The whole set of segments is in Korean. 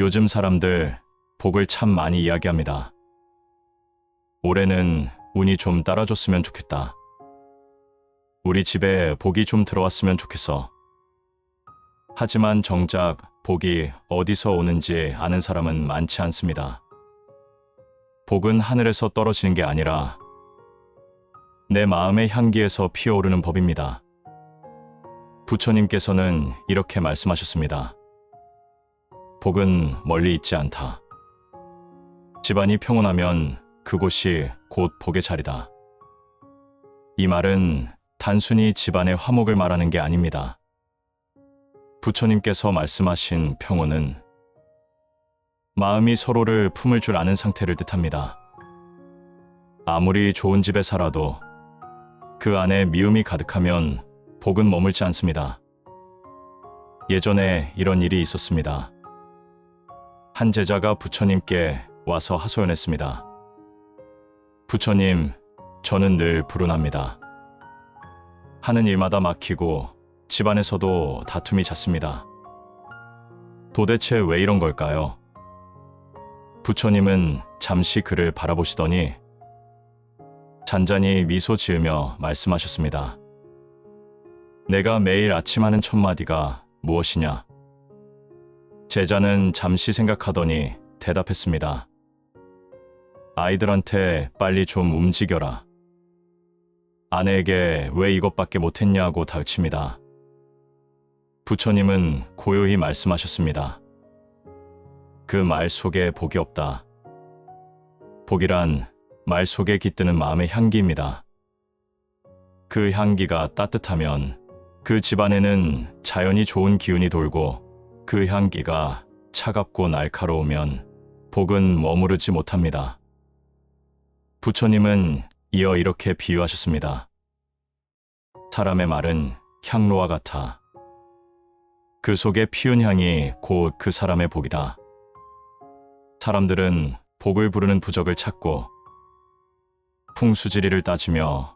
요즘 사람들 복을 참 많이 이야기합니다. 올해는 운이 좀 따라줬으면 좋겠다. 우리 집에 복이 좀 들어왔으면 좋겠어. 하지만 정작 복이 어디서 오는지 아는 사람은 많지 않습니다. 복은 하늘에서 떨어지는 게 아니라 내 마음의 향기에서 피어오르는 법입니다. 부처님께서는 이렇게 말씀하셨습니다. 복은 멀리 있지 않다. 집안이 평온하면 그곳이 곧 복의 자리다. 이 말은 단순히 집안의 화목을 말하는 게 아닙니다. 부처님께서 말씀하신 평온은 마음이 서로를 품을 줄 아는 상태를 뜻합니다. 아무리 좋은 집에 살아도 그 안에 미움이 가득하면 복은 머물지 않습니다. 예전에 이런 일이 있었습니다. 한 제자가 부처님께 와서 하소연했습니다. 부처님, 저는 늘 불운합니다. 하는 일마다 막히고 집안에서도 다툼이 잦습니다. 도대체 왜 이런 걸까요? 부처님은 잠시 그를 바라보시더니 잔잔히 미소 지으며 말씀하셨습니다. 내가 매일 아침 하는 첫 마디가 무엇이냐? 제자는 잠시 생각하더니 대답했습니다. 아이들한테 빨리 좀 움직여라. 아내에게 왜 이것밖에 못했냐고 다그칩니다. 부처님은 고요히 말씀하셨습니다. 그 말 속에 복이 없다. 복이란 말 속에 깃드는 마음의 향기입니다. 그 향기가 따뜻하면 그 집안에는 자연히 좋은 기운이 돌고 그 향기가 차갑고 날카로우면 복은 머무르지 못합니다. 부처님은 이어 이렇게 비유하셨습니다. 사람의 말은 향로와 같아. 그 속에 피운 향이 곧 그 사람의 복이다. 사람들은 복을 부르는 부적을 찾고 풍수지리를 따지며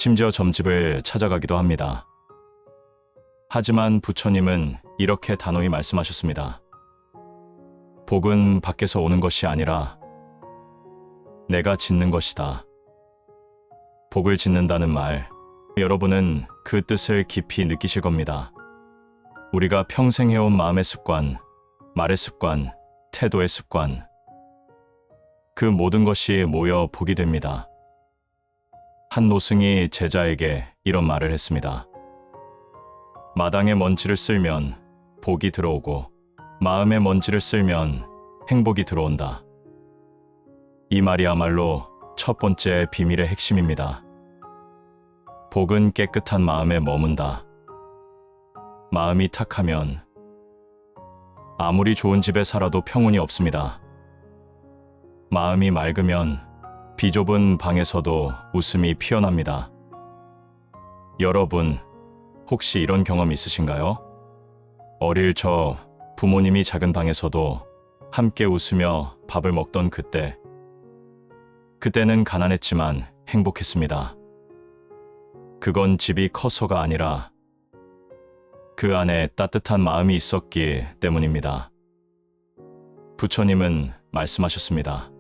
심지어 점집을 찾아가기도 합니다. 하지만 부처님은 이렇게 단호히 말씀하셨습니다. 복은 밖에서 오는 것이 아니라 내가 짓는 것이다. 복을 짓는다는 말, 여러분은 그 뜻을 깊이 느끼실 겁니다. 우리가 평생 해온 마음의 습관, 말의 습관, 태도의 습관, 그 모든 것이 모여 복이 됩니다. 한 노승이 제자에게 이런 말을 했습니다. 마당에 먼지를 쓸면 복이 들어오고 마음에 먼지를 쓸면 행복이 들어온다. 이 말이야말로 첫 번째 비밀의 핵심입니다. 복은 깨끗한 마음에 머문다. 마음이 탁하면 아무리 좋은 집에 살아도 평온이 없습니다. 마음이 맑으면 비좁은 방에서도 웃음이 피어납니다. 여러분, 혹시 이런 경험 있으신가요? 어릴 저 부모님이 작은 방에서도 함께 웃으며 밥을 먹던 그때는 가난했지만 행복했습니다. 그건 집이 커서가 아니라 그 안에 따뜻한 마음이 있었기 때문입니다. 부처님은 말씀하셨습니다.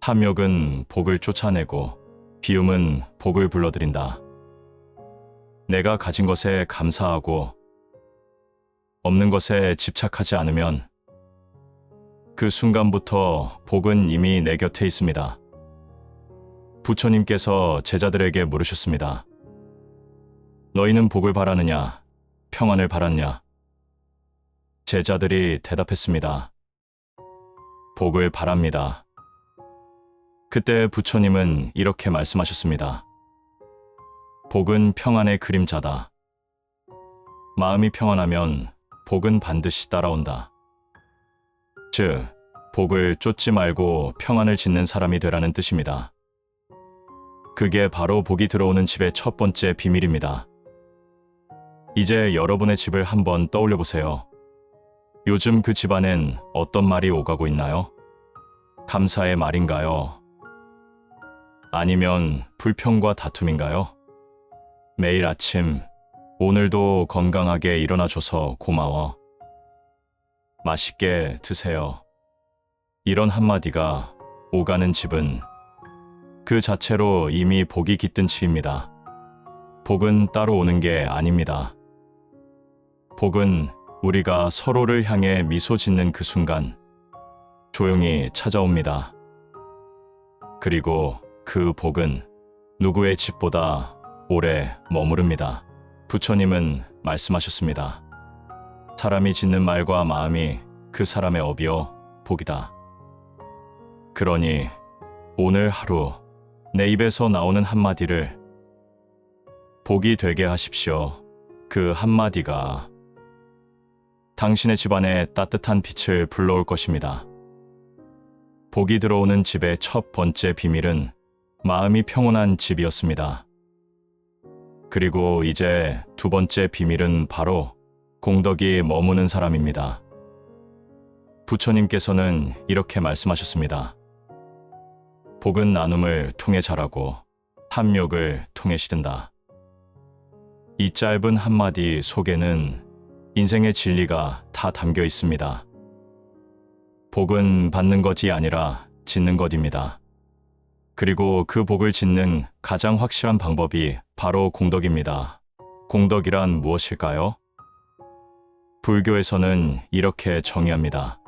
탐욕은 복을 쫓아내고 비움은 복을 불러들인다. 내가 가진 것에 감사하고 없는 것에 집착하지 않으면 그 순간부터 복은 이미 내 곁에 있습니다. 부처님께서 제자들에게 물으셨습니다. 너희는 복을 바라느냐, 평안을 바랐냐? 제자들이 대답했습니다. 복을 바랍니다. 그때 부처님은 이렇게 말씀하셨습니다. 복은 평안의 그림자다. 마음이 평안하면 복은 반드시 따라온다. 즉, 복을 쫓지 말고 평안을 짓는 사람이 되라는 뜻입니다. 그게 바로 복이 들어오는 집의 첫 번째 비밀입니다. 이제 여러분의 집을 한번 떠올려 보세요. 요즘 그 집안엔 어떤 말이 오가고 있나요? 감사의 말인가요? 아니면 불평과 다툼인가요? 매일 아침, 오늘도 건강하게 일어나줘서 고마워. 맛있게 드세요. 이런 한마디가 오가는 집은 그 자체로 이미 복이 깃든 치입니다. 복은 따로 오는 게 아닙니다. 복은 우리가 서로를 향해 미소 짓는 그 순간 조용히 찾아옵니다. 그리고 그 복은 누구의 집보다 오래 머무릅니다. 부처님은 말씀하셨습니다. 사람이 짓는 말과 마음이 그 사람의 업이요 복이다. 그러니 오늘 하루 내 입에서 나오는 한마디를 복이 되게 하십시오. 그 한마디가 당신의 집안에 따뜻한 빛을 불러올 것입니다. 복이 들어오는 집의 첫 번째 비밀은 마음이 평온한 집이었습니다. 그리고 이제 두 번째 비밀은 바로 공덕이 머무는 사람입니다. 부처님께서는 이렇게 말씀하셨습니다. 복은 나눔을 통해 자라고 탐욕을 통해 시든다. 이 짧은 한마디 속에는 인생의 진리가 다 담겨 있습니다. 복은 받는 것이 아니라 짓는 것입니다. 그리고 그 복을 짓는 가장 확실한 방법이 바로 공덕입니다. 공덕이란 무엇일까요? 불교에서는 이렇게 정의합니다.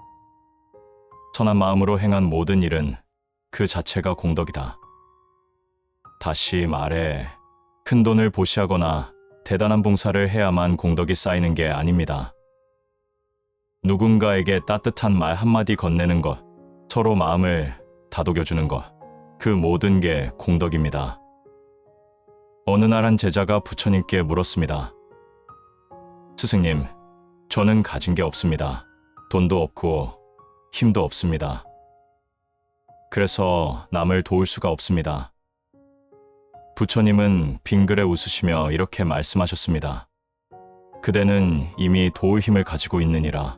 선한 마음으로 행한 모든 일은 그 자체가 공덕이다. 다시 말해, 큰 돈을 보시하거나 대단한 봉사를 해야만 공덕이 쌓이는 게 아닙니다. 누군가에게 따뜻한 말 한마디 건네는 것, 서로 마음을 다독여주는 것, 그 모든 게 공덕입니다. 어느 날 한 제자가 부처님께 물었습니다. 스승님, 저는 가진 게 없습니다. 돈도 없고 힘도 없습니다. 그래서 남을 도울 수가 없습니다. 부처님은 빙그레 웃으시며 이렇게 말씀하셨습니다. 그대는 이미 도울 힘을 가지고 있느니라.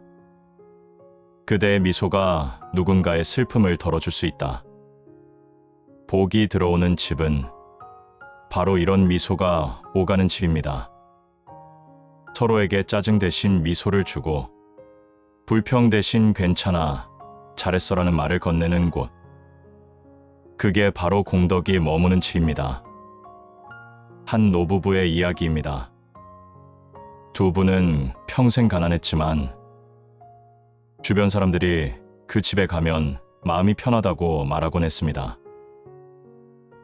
그대의 미소가 누군가의 슬픔을 덜어줄 수 있다. 복이 들어오는 집은 바로 이런 미소가 오가는 집입니다. 서로에게 짜증 대신 미소를 주고 불평 대신 괜찮아, 잘했어라는 말을 건네는 곳. 그게 바로 공덕이 머무는 집입니다. 한 노부부의 이야기입니다. 두 분은 평생 가난했지만 주변 사람들이 그 집에 가면 마음이 편하다고 말하곤 했습니다.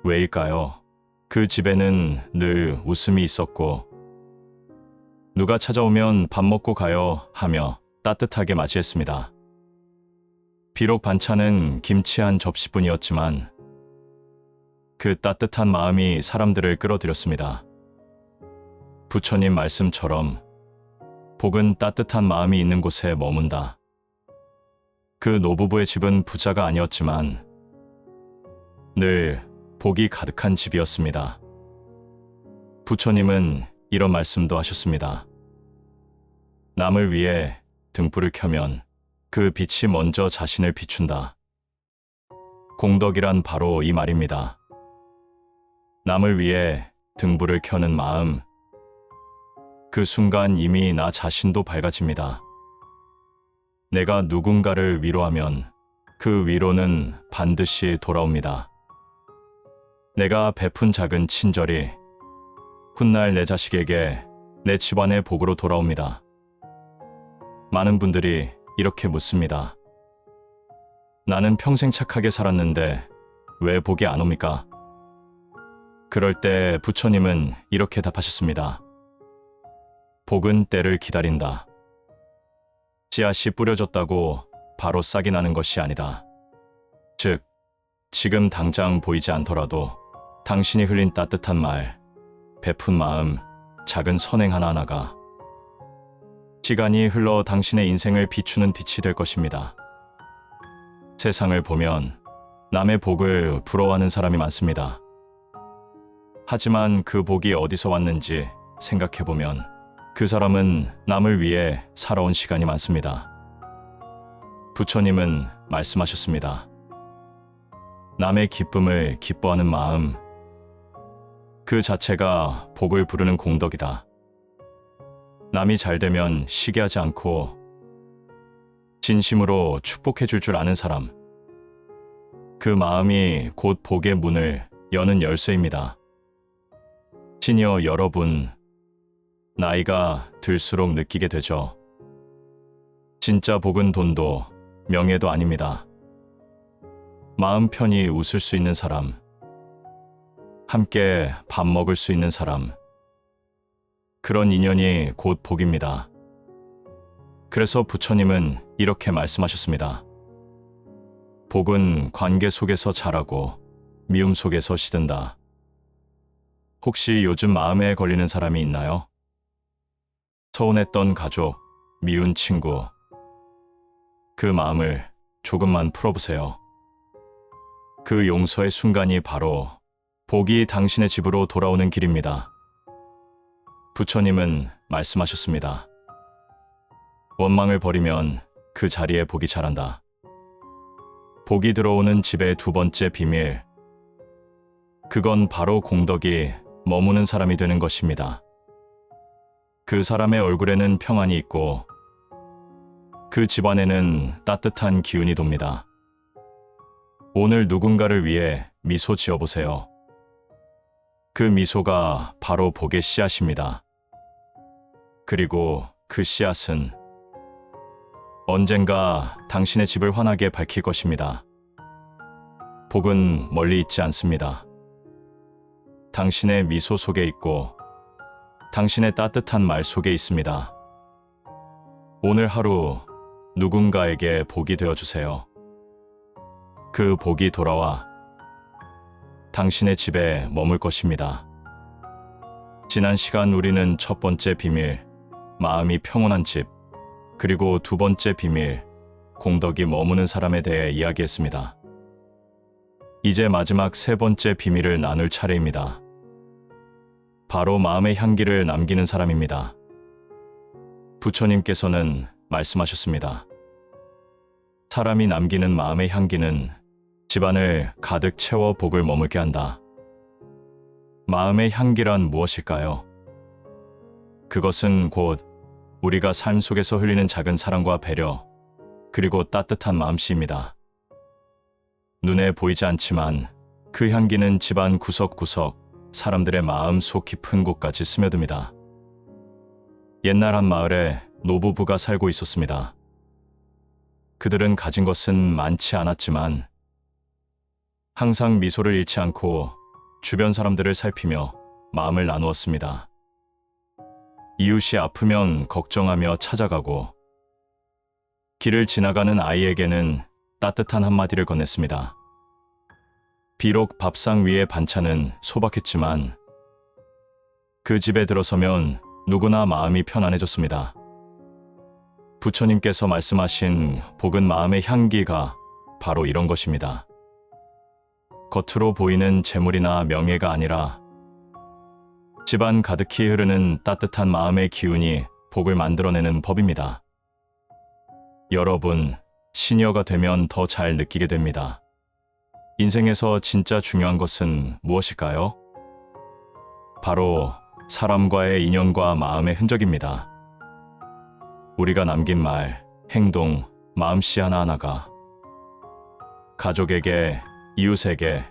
왜일까요? 그 집에는 늘 웃음이 있었고 누가 찾아오면 밥 먹고 가요 하며 따뜻하게 맞이했습니다. 비록 반찬은 김치 한 접시뿐이었지만 그 따뜻한 마음이 사람들을 끌어들였습니다. 부처님 말씀처럼 복은 따뜻한 마음이 있는 곳에 머문다. 그 노부부의 집은 부자가 아니었지만 늘 복이 가득한 집이었습니다. 부처님은 이런 말씀도 하셨습니다. 남을 위해 등불을 켜면 그 빛이 먼저 자신을 비춘다. 공덕이란 바로 이 말입니다. 남을 위해 등불을 켜는 마음, 그 순간 이미 나 자신도 밝아집니다. 내가 누군가를 위로하면 그 위로는 반드시 돌아옵니다. 내가 베푼 작은 친절이 훗날 내 자식에게 내 집안의 복으로 돌아옵니다. 많은 분들이 이렇게 묻습니다. 나는 평생 착하게 살았는데 왜 복이 안 옵니까? 그럴 때 부처님은 이렇게 답하셨습니다. 복은 때를 기다린다. 씨앗이 뿌려졌다고 바로 싹이 나는 것이 아니다. 즉, 지금 당장 보이지 않더라도 당신이 흘린 따뜻한 말, 베푼 마음, 작은 선행 하나하나가 시간이 흘러 당신의 인생을 비추는 빛이 될 것입니다. 세상을 보면 남의 복을 부러워하는 사람이 많습니다. 하지만 그 복이 어디서 왔는지 생각해보면 그 사람은 남을 위해 살아온 시간이 많습니다. 부처님은 말씀하셨습니다. 남의 기쁨을 기뻐하는 마음, 그 자체가 복을 부르는 공덕이다. 남이 잘 되면 시기하지 않고 진심으로 축복해 줄 줄 아는 사람. 그 마음이 곧 복의 문을 여는 열쇠입니다. 시니어 여러분, 나이가 들수록 느끼게 되죠. 진짜 복은 돈도 명예도 아닙니다. 마음 편히 웃을 수 있는 사람, 함께 밥 먹을 수 있는 사람, 그런 인연이 곧 복입니다. 그래서 부처님은 이렇게 말씀하셨습니다. 복은 관계 속에서 자라고 미움 속에서 시든다. 혹시 요즘 마음에 걸리는 사람이 있나요? 서운했던 가족, 미운 친구. 그 마음을 조금만 풀어보세요. 그 용서의 순간이 바로 복이 당신의 집으로 돌아오는 길입니다. 부처님은 말씀하셨습니다. 원망을 버리면 그 자리에 복이 자란다. 복이 들어오는 집의 두 번째 비밀. 그건 바로 공덕이 머무는 사람이 되는 것입니다. 그 사람의 얼굴에는 평안이 있고 그 집안에는 따뜻한 기운이 돕니다. 오늘 누군가를 위해 미소 지어보세요. 그 미소가 바로 복의 씨앗입니다. 그리고 그 씨앗은 언젠가 당신의 집을 환하게 밝힐 것입니다. 복은 멀리 있지 않습니다. 당신의 미소 속에 있고 당신의 따뜻한 말 속에 있습니다. 오늘 하루 누군가에게 복이 되어주세요. 그 복이 돌아와 당신의 집에 머물 것입니다. 지난 시간 우리는 첫 번째 비밀, 마음이 평온한 집, 그리고 두 번째 비밀, 공덕이 머무는 사람에 대해 이야기했습니다. 이제 마지막 세 번째 비밀을 나눌 차례입니다. 바로 마음의 향기를 남기는 사람입니다. 부처님께서는 말씀하셨습니다. 사람이 남기는 마음의 향기는 집안을 가득 채워 복을 머물게 한다. 마음의 향기란 무엇일까요? 그것은 곧 우리가 삶 속에서 흘리는 작은 사랑과 배려, 그리고 따뜻한 마음씨입니다. 눈에 보이지 않지만 그 향기는 집안 구석구석, 사람들의 마음 속 깊은 곳까지 스며듭니다. 옛날 한 마을에 노부부가 살고 있었습니다. 그들은 가진 것은 많지 않았지만 항상 미소를 잃지 않고 주변 사람들을 살피며 마음을 나누었습니다. 이웃이 아프면 걱정하며 찾아가고 길을 지나가는 아이에게는 따뜻한 한마디를 건넸습니다. 비록 밥상 위의 반찬은 소박했지만 그 집에 들어서면 누구나 마음이 편안해졌습니다. 부처님께서 말씀하신 복은 마음의 향기가 바로 이런 것입니다. 겉으로 보이는 재물이나 명예가 아니라 집안 가득히 흐르는 따뜻한 마음의 기운이 복을 만들어내는 법입니다. 여러분, 시니어가 되면 더 잘 느끼게 됩니다. 인생에서 진짜 중요한 것은 무엇일까요? 바로 사람과의 인연과 마음의 흔적입니다. 우리가 남긴 말, 행동, 마음씨 하나하나가 가족에게, 이웃에게,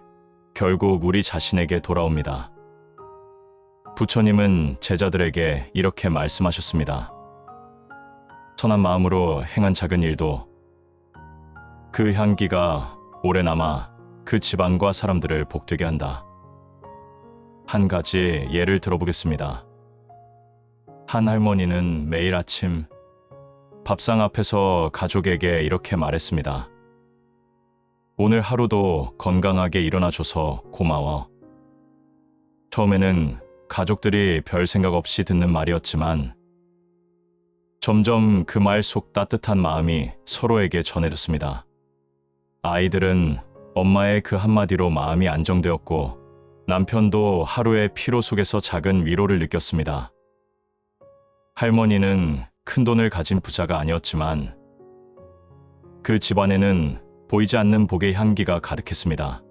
결국 우리 자신에게 돌아옵니다. 부처님은 제자들에게 이렇게 말씀하셨습니다. 선한 마음으로 행한 작은 일도 그 향기가 오래 남아 그 집안과 사람들을 복되게 한다. 한 가지 예를 들어보겠습니다. 한 할머니는 매일 아침 밥상 앞에서 가족에게 이렇게 말했습니다. 오늘 하루도 건강하게 일어나줘서 고마워. 처음에는 가족들이 별 생각 없이 듣는 말이었지만 점점 그 말 속 따뜻한 마음이 서로에게 전해졌습니다. 아이들은 엄마의 그 한마디로 마음이 안정되었고 남편도 하루의 피로 속에서 작은 위로를 느꼈습니다. 할머니는 큰 돈을 가진 부자가 아니었지만 그 집안에는 보이지 않는 복의 향기가 가득했습니다.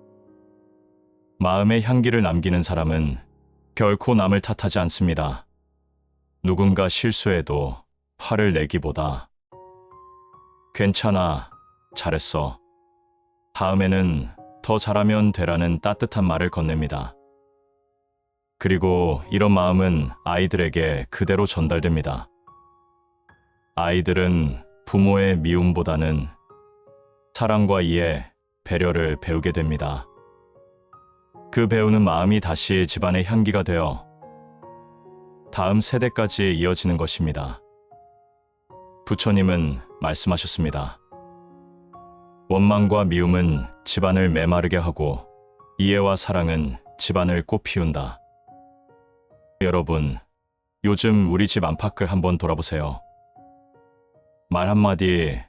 마음의 향기를 남기는 사람은 결코 남을 탓하지 않습니다. 누군가 실수해도 화를 내기보다 괜찮아. 잘했어. 다음에는 더 잘하면 되라는 따뜻한 말을 건넵니다. 그리고 이런 마음은 아이들에게 그대로 전달됩니다. 아이들은 부모의 미움보다는 사랑과 이해, 배려를 배우게 됩니다. 그 배우는 마음이 다시 집안의 향기가 되어 다음 세대까지 이어지는 것입니다. 부처님은 말씀하셨습니다. 원망과 미움은 집안을 메마르게 하고 이해와 사랑은 집안을 꽃피운다. 여러분, 요즘 우리 집 안팎을 한번 돌아보세요. 말 한마디,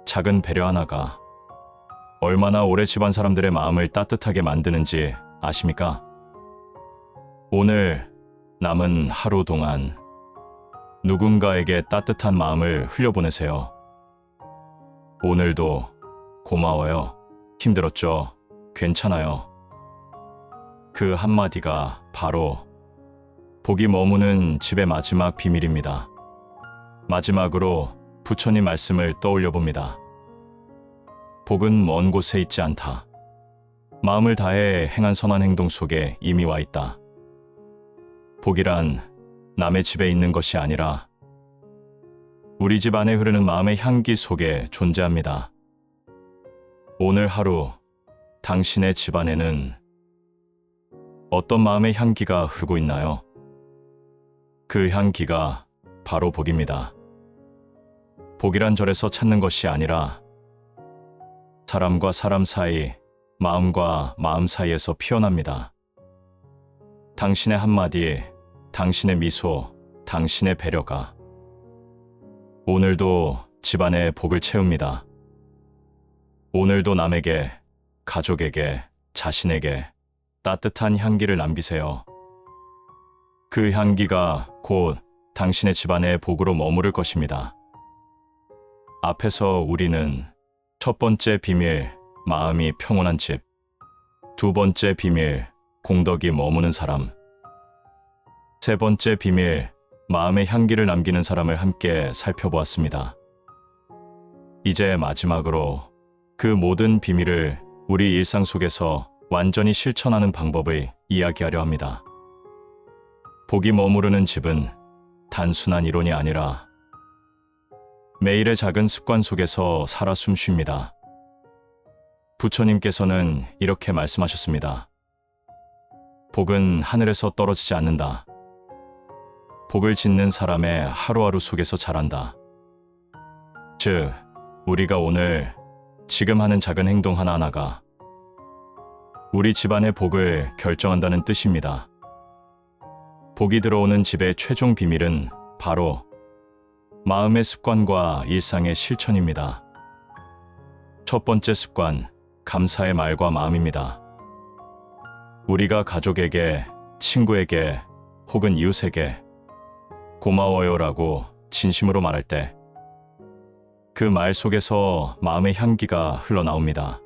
작은 배려 하나가 얼마나 오래 집안 사람들의 마음을 따뜻하게 만드는지 아십니까? 오늘 남은 하루 동안 누군가에게 따뜻한 마음을 흘려보내세요. 오늘도 고마워요. 힘들었죠? 괜찮아요. 그 한마디가 바로 복이 머무는 집의 마지막 비밀입니다. 마지막으로 부처님 말씀을 떠올려 봅니다. 복은 먼 곳에 있지 않다. 마음을 다해 행한 선한 행동 속에 이미 와 있다. 복이란 남의 집에 있는 것이 아니라 우리 집 안에 흐르는 마음의 향기 속에 존재합니다. 오늘 하루 당신의 집안에는 어떤 마음의 향기가 흐르고 있나요? 그 향기가 바로 복입니다. 복이란 절에서 찾는 것이 아니라 사람과 사람 사이, 마음과 마음 사이에서 피어납니다. 당신의 한마디, 당신의 미소, 당신의 배려가 오늘도 집안에 복을 채웁니다. 오늘도 남에게, 가족에게, 자신에게 따뜻한 향기를 남기세요. 그 향기가 곧 당신의 집안의 복으로 머무를 것입니다. 앞에서 우리는 첫 번째 비밀, 마음이 평온한 집. 두 번째 비밀, 공덕이 머무는 사람. 세 번째 비밀, 마음의 향기를 남기는 사람을 함께 살펴보았습니다. 이제 마지막으로 그 모든 비밀을 우리 일상 속에서 완전히 실천하는 방법을 이야기하려 합니다. 복이 머무르는 집은 단순한 이론이 아니라 매일의 작은 습관 속에서 살아 숨쉽니다. 부처님께서는 이렇게 말씀하셨습니다. 복은 하늘에서 떨어지지 않는다. 복을 짓는 사람의 하루하루 속에서 자란다. 즉, 우리가 오늘 지금 하는 작은 행동 하나하나가 우리 집안의 복을 결정한다는 뜻입니다. 복이 들어오는 집의 최종 비밀은 바로 마음의 습관과 일상의 실천입니다. 첫 번째 습관, 감사의 말과 마음입니다. 우리가 가족에게, 친구에게 혹은 이웃에게 고마워요라고 진심으로 말할 때 그 말 속에서 마음의 향기가 흘러나옵니다.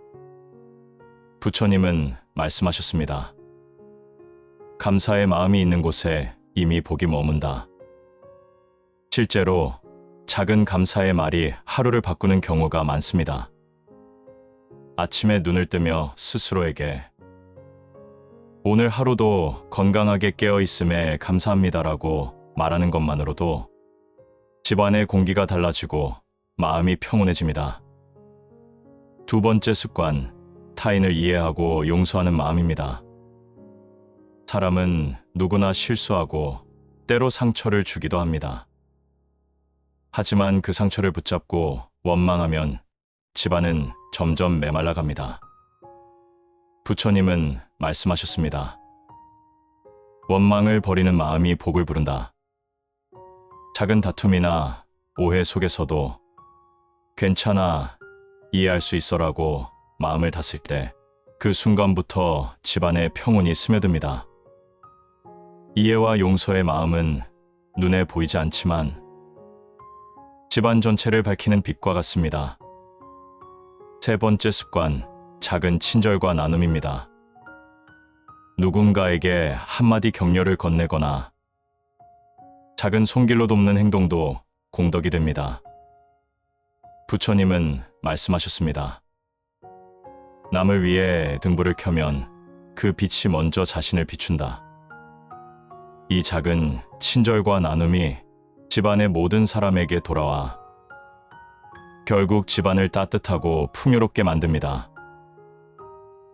부처님은 말씀하셨습니다. 감사의 마음이 있는 곳에 이미 복이 머문다. 실제로 작은 감사의 말이 하루를 바꾸는 경우가 많습니다. 아침에 눈을 뜨며 스스로에게 오늘 하루도 건강하게 깨어 있음에 감사합니다라고 말하는 것만으로도 집안의 공기가 달라지고 마음이 평온해집니다. 두 번째 습관, 타인을 이해하고 용서하는 마음입니다. 사람은 누구나 실수하고 때로 상처를 주기도 합니다. 하지만 그 상처를 붙잡고 원망하면 집안은 점점 메말라갑니다. 부처님은 말씀하셨습니다. 원망을 버리는 마음이 복을 부른다. 작은 다툼이나 오해 속에서도 괜찮아, 이해할 수 있어라고 마음을 다스릴 때 그 순간부터 집안에 평온이 스며듭니다. 이해와 용서의 마음은 눈에 보이지 않지만 집안 전체를 밝히는 빛과 같습니다. 세 번째 습관, 작은 친절과 나눔입니다. 누군가에게 한마디 격려를 건네거나 작은 손길로 돕는 행동도 공덕이 됩니다. 부처님은 말씀하셨습니다. 남을 위해 등불을 켜면 그 빛이 먼저 자신을 비춘다. 이 작은 친절과 나눔이 집안의 모든 사람에게 돌아와 결국 집안을 따뜻하고 풍요롭게 만듭니다.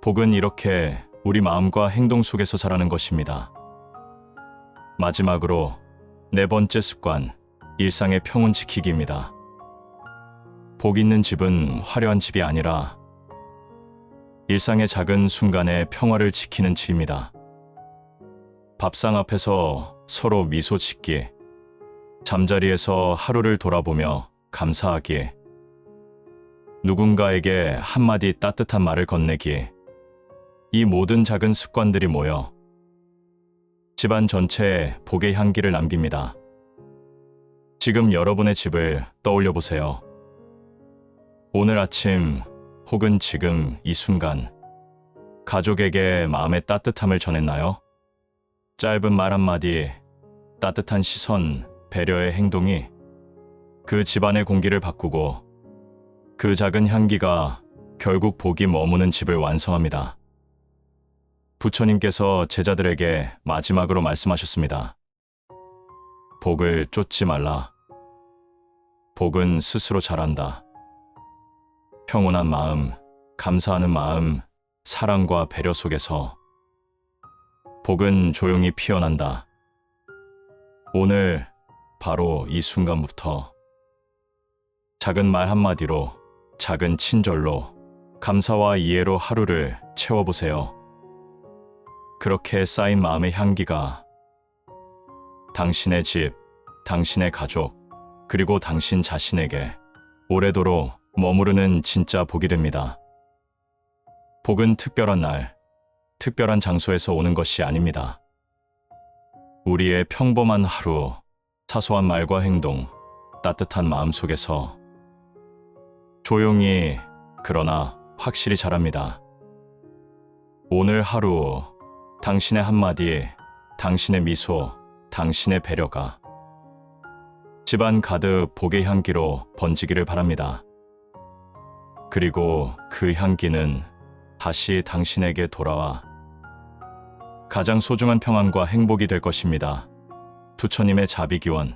복은 이렇게 우리 마음과 행동 속에서 자라는 것입니다. 마지막으로 네 번째 습관, 일상의 평온 지키기입니다. 복 있는 집은 화려한 집이 아니라 일상의 작은 순간에 평화를 지키는 집입니다. 밥상 앞에서 서로 미소 짓기, 잠자리에서 하루를 돌아보며 감사하기, 누군가에게 한마디 따뜻한 말을 건네기, 이 모든 작은 습관들이 모여 집안 전체에 복의 향기를 남깁니다. 지금 여러분의 집을 떠올려 보세요. 오늘 아침 혹은 지금 이 순간 가족에게 마음의 따뜻함을 전했나요? 짧은 말 한마디, 따뜻한 시선, 배려의 행동이 그 집안의 공기를 바꾸고 그 작은 향기가 결국 복이 머무는 집을 완성합니다. 부처님께서 제자들에게 마지막으로 말씀하셨습니다. 복을 쫓지 말라. 복은 스스로 자란다. 평온한 마음, 감사하는 마음, 사랑과 배려 속에서 복은 조용히 피어난다. 오늘 바로 이 순간부터 작은 말 한마디로, 작은 친절로, 감사와 이해로 하루를 채워보세요. 그렇게 쌓인 마음의 향기가 당신의 집, 당신의 가족, 그리고 당신 자신에게 오래도록 머무르는 진짜 복이 됩니다. 복은 특별한 날, 특별한 장소에서 오는 것이 아닙니다. 우리의 평범한 하루, 사소한 말과 행동, 따뜻한 마음 속에서 조용히 그러나 확실히 자랍니다. 오늘 하루 당신의 한마디, 당신의 미소, 당신의 배려가 집안 가득 복의 향기로 번지기를 바랍니다. 그리고 그 향기는 다시 당신에게 돌아와 가장 소중한 평안과 행복이 될 것입니다. 부처님의 자비기원